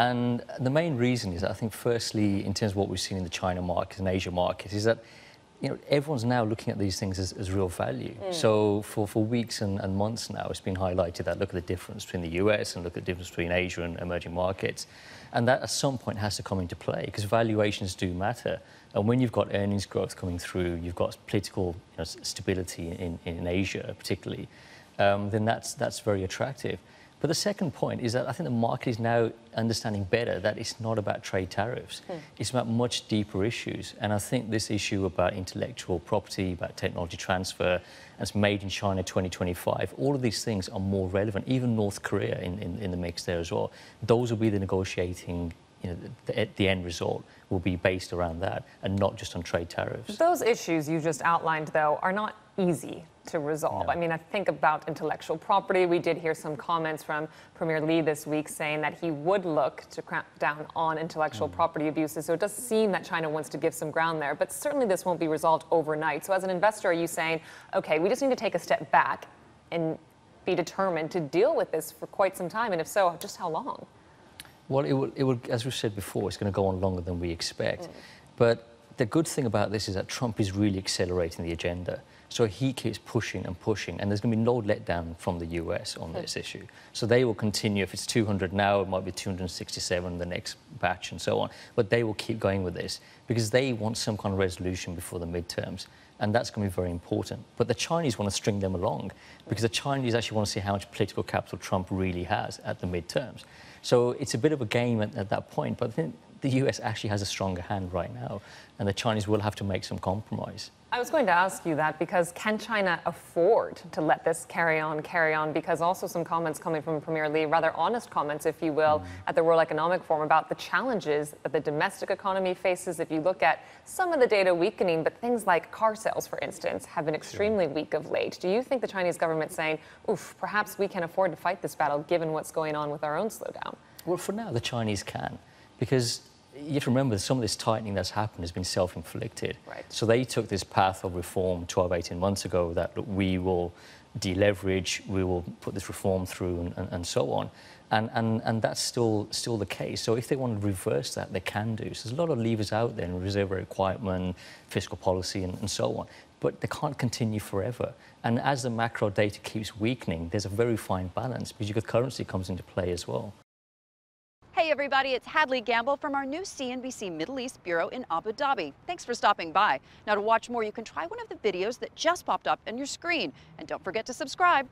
And the main reason is, I think, firstly, in terms of what we've seen in the China market and Asia market, is that everyone's now looking at these things as real value. So for weeks and months now, it's been highlighted that look at the difference between the US and look at the difference between Asia and emerging markets. And that at some point has to come into play because valuations do matter. And when you've got earnings growth coming through, you've got political stability in Asia particularly, then that's very attractive. But the second point is that I think the market is now understanding better that it's not about trade tariffs. It's about much deeper issues. And I think this issue about intellectual property, about technology transfer, and it's made in China 2025, all of these things are more relevant, even North Korea in the mix there as well. Those will be the negotiating, the end result will be based around that and not just on trade tariffs. Those issues you just outlined, though, are not easy to resolve. No. I mean, I think about intellectual property. We did hear some comments from Premier Li this week saying that he would look to cramp down on intellectual property abuses. So it does seem that China wants to give some ground there, but certainly this won't be resolved overnight. So as an investor, are you saying, okay, we just need to take a step back and be determined to deal with this for quite some time? And if so, just how long? Well, it will, as we said before, it's going to go on longer than we expect. But the good thing about this is that Trump is really accelerating the agenda. So he keeps pushing and pushing, and there's going to be no letdown from the US on this issue. So they will continue. If it's 200 now, it might be 267 the next batch and so on. But they will keep going with this because they want some kind of resolution before the midterms. And that's going to be very important. But the Chinese want to string them along because the Chinese actually want to see how much political capital Trump really has at the midterms. So it's a bit of a game at that point. But I think the US actually has a stronger hand right now, and the Chinese will have to make some compromise. I was going to ask you that because can China afford to let this carry on? Because also some comments coming from Premier Li, rather honest comments, if you will, at the World Economic Forum about the challenges that the domestic economy faces. If you look at some of the data weakening, but things like car sales, for instance, have been extremely weak of late. Do you think the Chinese government saying, oof, perhaps we can afford to fight this battle given what's going on with our own slowdown? Well, for now, the Chinese can, because you have to remember that some of this tightening that's happened has been self-inflicted. Right. So they took this path of reform 12, 18 months ago that look, we will deleverage, we will put this reform through and so on. And that's still the case. So if they want to reverse that, they can do. So there's a lot of levers out there in reserve requirement, fiscal policy and so on. But they can't continue forever. And as the macro data keeps weakening, there's a very fine balance because your currency comes into play as well. Hey everybody, it's Hadley Gamble from our new CNBC Middle East Bureau in Abu Dhabi. Thanks for stopping by. Now to watch more, you can try one of the videos that just popped up on your screen. And don't forget to subscribe.